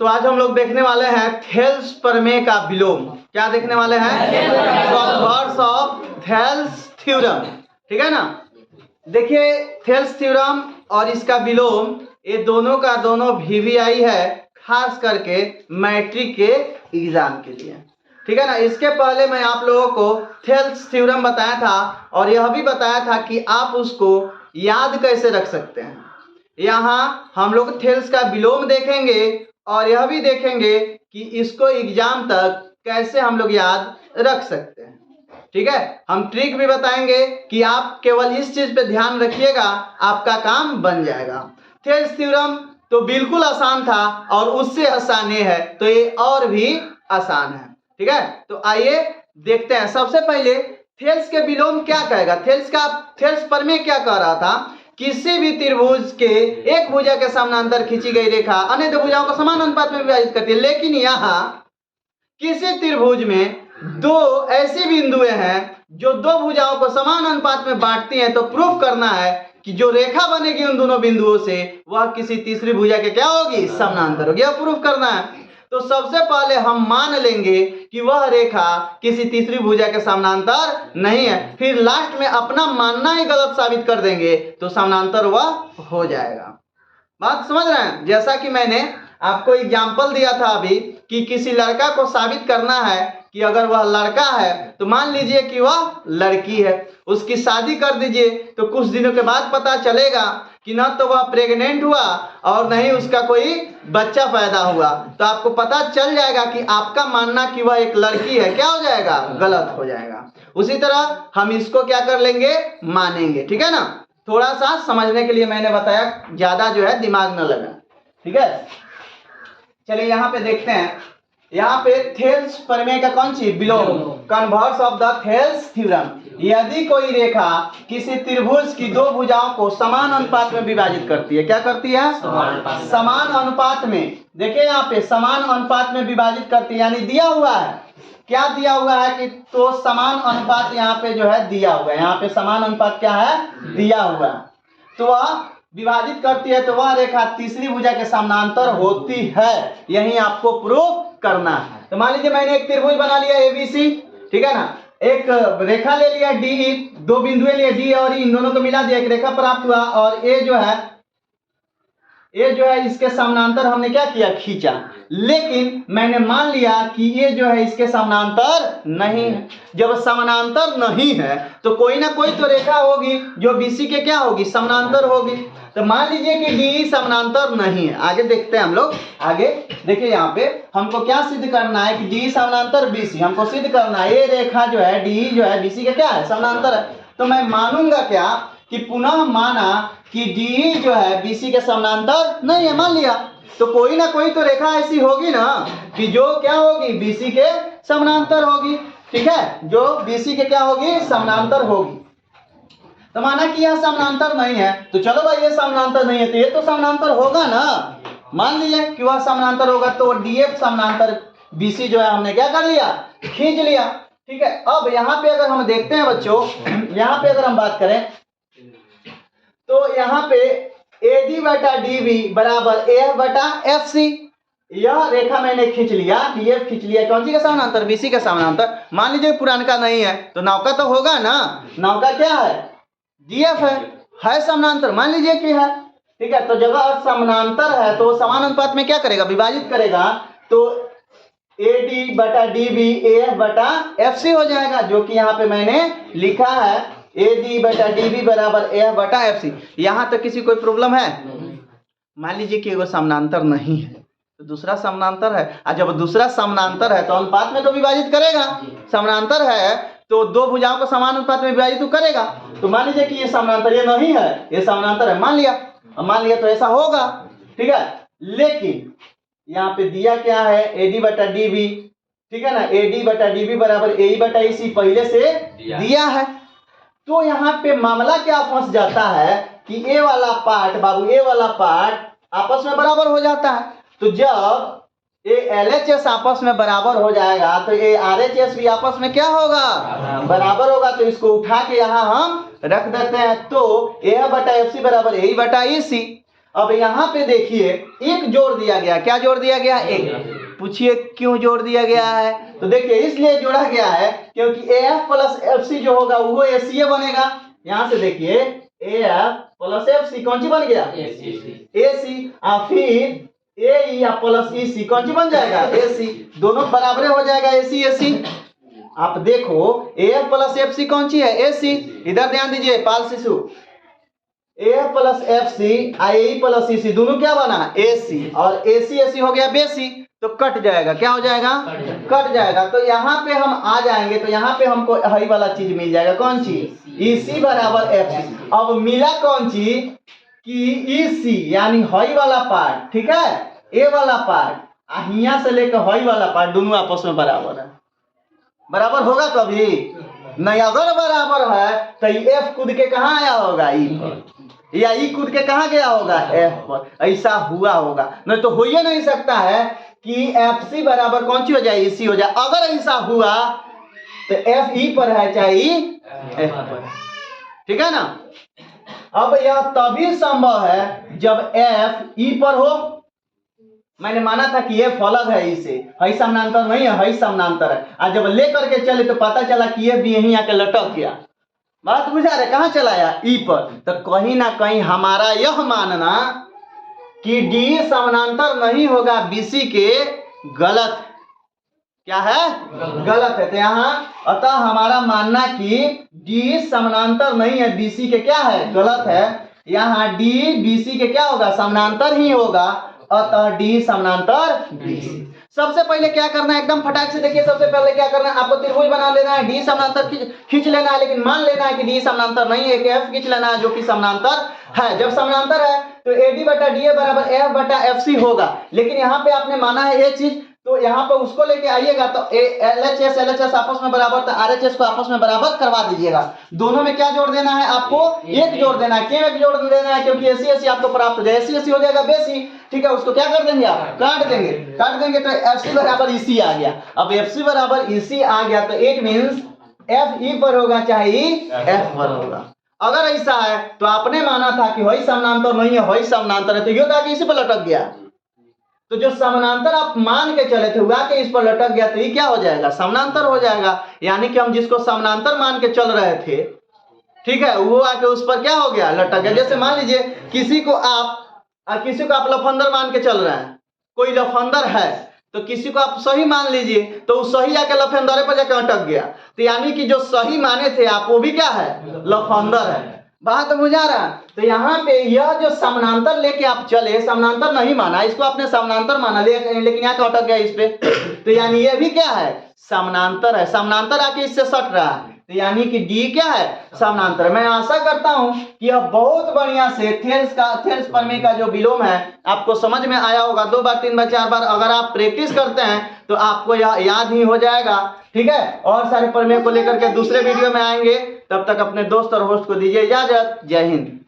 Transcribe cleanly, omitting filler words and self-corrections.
तो आज हम लोग देखने वाले हैं थेल्स प्रमेय का विलोम। क्या देखने वाले हैं? Converse of Thales theorem. ठीक है ना। देखिए थेल्स थ्योरम और इसका विलोम ये दोनों का दोनों VVI है, खास करके मैट्रिक के एग्जाम के लिए। ठीक है ना। इसके पहले मैं आप लोगों को थेल्स थ्योरम बताया था और यह भी बताया था कि आप उसको याद कैसे रख सकते हैं। यहाँ हम लोग थेल्स का विलोम देखेंगे और यह भी देखेंगे कि इसको एग्जाम तक कैसे हम लोग याद रख सकते हैं। ठीक है। हम ट्रिक भी बताएंगे कि आप केवल इस चीज पे ध्यान रखिएगा, आपका काम बन जाएगा। थेल्स थ्योरम तो बिल्कुल आसान था और उससे आसान ये है तो ये और भी आसान है। ठीक है। तो आइए देखते हैं। सबसे पहले थेल्स के विलोम क्या कहेगा। थेल्स प्रमेय क्या कह रहा था? किसी भी त्रिभुज के एक भुजा के समानांतर खींची गई रेखा अन्य दो भुजाओं को समान अनुपात में विभाजित करती है। लेकिन यहाँ किसी त्रिभुज में दो ऐसी बिंदुएं हैं जो दो भुजाओं को समान अनुपात में बांटती हैं, तो प्रूफ करना है कि जो रेखा बनेगी उन दोनों बिंदुओं से वह किसी तीसरी भुजा के क्या होगी? समानांतर होगी। यह प्रूफ करना है। तो सबसे पहले हम मान लेंगे कि वह रेखा किसी तीसरी भुजा के समानांतर नहीं है, फिर लास्ट में अपना मानना ही गलत साबित कर देंगे तो समानांतर वह हो जाएगा। बात समझ रहे हैं? जैसा कि मैंने आपको एग्जाम्पल दिया था अभी कि किसी लड़का को साबित करना है कि अगर वह लड़का है तो मान लीजिए कि वह लड़की है, उसकी शादी कर दीजिए तो कुछ दिनों के बाद पता चलेगा कि न तो वह प्रेग्नेंट हुआ और नहीं उसका कोई बच्चा पैदा हुआ, तो आपको पता चल जाएगा कि आपका मानना कि वह एक लड़की है क्या हो जाएगा? गलत हो जाएगा। उसी तरह हम इसको क्या कर लेंगे? मानेंगे। ठीक है ना। थोड़ा सा समझने के लिए मैंने बताया, ज्यादा जो है दिमाग न लगा। ठीक है। चलिए यहाँ पे देखते हैं। यहाँ पे थेल्स प्रमेय का कौन सी? विलोम, converse of the Thales theorem. यदि कोई रेखा किसी त्रिभुज की दो भुजाओं को समान अनुपात में विभाजित करती है, क्या करती है? समान अनुपात में। देखिए यहाँ पे समान अनुपात में विभाजित करती है, यानी दिया हुआ है। क्या दिया हुआ है कि तो समान अनुपात यहाँ पे जो है दिया हुआ है। यहाँ पे समान अनुपात क्या है? दिया हुआ है। तो वह विभाजित करती है तो वह रेखा तीसरी भुजा के समानांतर होती है। यही आपको प्रूफ करना है। तो मान लीजिए मैंने एक त्रिभुज बना लिया ABC। ठीक है ना। एक रेखा ले लिया DE, दो बिंदुएं लिए D और E, इन दोनों को मिला दिया, एक रेखा प्राप्त हुआ और ये जो है इसके समानांतर हमने क्या किया? खींचा। लेकिन मैंने मान लिया कि ये जो है इसके समानांतर नहीं है। जब समानांतर नहीं है तो कोई ना कोई तो रेखा होगी जो BC के क्या होगी? समानांतर होगी। तो मान लीजिए कि DE समानांतर नहीं है। आगे देखते हैं हम लोग। आगे देखिए यहाँ पे हमको क्या सिद्ध करना है कि DE समानांतर BC। हमको सिद्ध करना है ये रेखा जो है DE जो है BC के क्या है? समानांतर है। तो मैं मानूंगा क्या कि पुनः माना कि DE जो है BC के समानांतर नहीं है। मान लिया तो कोई ना कोई तो रेखा ऐसी होगी ना कि जो क्या होगी? BC के समानांतर होगी। ठीक है। जो BC के क्या होगी? समानांतर होगी। तो माना कि यह समानांतर नहीं है तो चलो भाई ये समानांतर नहीं है तो ये तो समानांतर होगा ना। मान लीजिए कि वह समानांतर होगा तो DF समानांतर BC जो है हमने क्या कर लिया? खींच लिया। ठीक है। अब यहाँ पे अगर हम देखते हैं बच्चों, यहाँ पे अगर हम बात करें तो यहाँ पे AD बटा DB बराबर AF बटा FC। यह रेखा मैंने खींच लिया, DF खींच लिया, कौन सी का समानांतर? BC का समानांतर। मान लीजिए पुरानका नहीं है तो नौका तो होगा ना। नौका क्या है? DF है समानांतर। मान लीजिए कि है। ठीक है। तो जब समानांतर है तो समान अनुपात में क्या करेगा? विभाजित करेगा। तो AD बटा DB AF बटा FC हो जाएगा, जो कि यहाँ पे मैंने लिखा है AD बटा DB बराबर AF बटा FC। यहाँ तक किसी कोई प्रॉब्लम है? मान लीजिए कि वो समानांतर नहीं है तो दूसरा समानांतर है, और जब दूसरा समानांतर है तो अनुपात में तो विभाजित करेगा। समानांतर है तो दो भुजाओं को समान अनुपात में विभाजित तो करेगा। तो मान लीजिए कि ये समानांतर ये नहीं है, ये समानांतर है। मान लिया तो ऐसा होगा। ठीक है। लेकिन यहाँ पे दिया क्या है? AD बटा DB। ठीक है ना। AD बटा DB बराबर AE बटा EC पहले से दिया है। तो यहाँ पे मामला क्या फंस जाता है कि ए वाला पार्ट बाबू, ए वाला पार्ट आपस में बराबर हो जाता है। तो जब ये LHS आपस में बराबर हो जाएगा तो ये RHS भी आपस में क्या होगा? बराबर होगा। तो इसको उठा के यहाँ हम रख देते हैं। तो A बटा FC बराबर AE बटा EC। अब यहाँ पे देखिए एक जोड़ दिया गया, क्या जोड़ दिया गया? एक। पूछिए क्यों जोड़ दिया गया है? तो देखिए इसलिए जोड़ा गया है क्योंकि AF प्लस FC जो होगा वो ACA बनेगा। यहाँ से देखिए AF प्लस FC कौन सी बन गया? AC। फिर AE प्लस EC कौन सी बन जाएगा? AC। दोनों बराबर हो जाएगा AC AC। आप देखो AF प्लस FC कौन सी है? AC। इधर ध्यान दीजिए पाल शिशु, AF plus FC AE plus EC दोनों क्या बना? AC। और AC AC हो गया बेसी, तो कट जाएगा। क्या हो जाएगा? कट जाएगा। तो यहाँ पे हम आ जाएंगे तो यहाँ पे हमको हई वाला चीज मिल जाएगा। कौन चीज? EC बराबर FC। अब मिला कौन चीज? कि EC यानी हई वाला पार्ट, ठीक है, ए वाला पार्ट यहाँ से लेकर हई वाला पार्ट दोनों आपस में बराबर है। बराबर होगा कभी नहीं? अगर बराबर है तो F कूद के कहाँ आया होगा? E पर, या E कूद के कहाँ गया होगा? F पर। ऐसा हुआ होगा, नहीं तो हो ही नहीं सकता है कि FC बराबर कौन सी हो जाए? EC हो जाए। अगर ऐसा हुआ तो F E पर है चाहे E F पर, ठीक है ना। अब यह तभी संभव है जब F E पर हो। मैंने माना था कि F अलग है E से, हई समानांतर नहीं है, हई समानांतर है। आज जब ले करके चले तो पता चला कि F भी यहीं आके लटक गया। बात बुझा रहे? कहाँ चलाया? E पर। तो कहीं ना कहीं हमारा यह मानना कि D समानांतर नहीं होगा BC के, गलत। क्या है? गलत है। तो यहाँ अतः हमारा मानना कि D समानांतर नहीं है BC के, क्या है? गलत है। यहाँ D BC के क्या होगा? समानांतर ही होगा, अतः D समानांतर BC। सबसे पहले क्या करना है? एकदम फटाक से देखिए, सबसे पहले क्या करना है? आपको त्रिभुज बना लेना है, D समानांतर खींच लेना है, लेकिन मान लेना है कि D समानांतर नहीं है, F खींच लेना है जो कि समानांतर है। जब समानांतर है तो AD बटा DA बराबर F बटा FC होगा। लेकिन यहाँ पे आपने माना है ये चीज, तो यहाँ पे उसको लेके आइएगा तो LHS आपस में बराबर, तो RHS को आपस में बराबर करवा दीजिएगा। दोनों में क्या जोड़ देना है? आपको एक जोड़ देना है। क्यों एक जोड़ देना है? क्योंकि AC AC आपको प्राप्त हो जाए, AC AC हो जाएगा बेसी, ठीक है। उसको क्या कर देंगे? आप काट देंगे। काट देंगे तो FC बराबर EC आ गया। अब FC बराबर EC आ गया तो इट मीन्स F E पर होगा चाहे E F पर होगा। अगर ऐसा है तो आपने माना था कि वही समानांतर नहीं है, वही समानांतर है, तो ये था कि इसी पर लटक गया। तो जो समानांतर आप मान के चले थे हुआ के इस पर लटक गया, तो ये क्या हो जाएगा? समानांतर हो जाएगा। यानी कि हम जिसको समानांतर मान के चल रहे थे, ठीक है, वो आके उस पर क्या हो गया? लटक गया। जैसे मान लीजिए किसी को आप लफंदर मान के चल रहे हैं, कोई लफंदर है तो किसी को आप सही मान लीजिए, तो वो सही आके लफंदरे पर जाकर अटक गया। तो यानी कि जो सही माने थे आप, वो भी क्या है? लफंदर है। बात बुझा रहा? तो यहाँ पे यह जो समानांतर लेके आप चले, समानांतर नहीं माना, इसको आपने समानांतर माना लेकिन यहाँ अटक गया इस पे, तो यानी ये भी क्या है? समानांतर है। समानांतर आके इससे सट रहा है, तो यानी कि D क्या है? समानांतर। मैं आशा करता हूं कि यह बहुत बढ़िया से थेल्स प्रमेय का जो विलोम है आपको समझ में आया होगा। 2 बार 3 बार 4 बार अगर आप प्रैक्टिस करते हैं तो आपको यह याद ही हो जाएगा, ठीक है। और सारे प्रमेय को लेकर के दूसरे वीडियो में आएंगे। तब तक अपने दोस्त और होस्ट को दीजिए इजाजत। जय हिंद।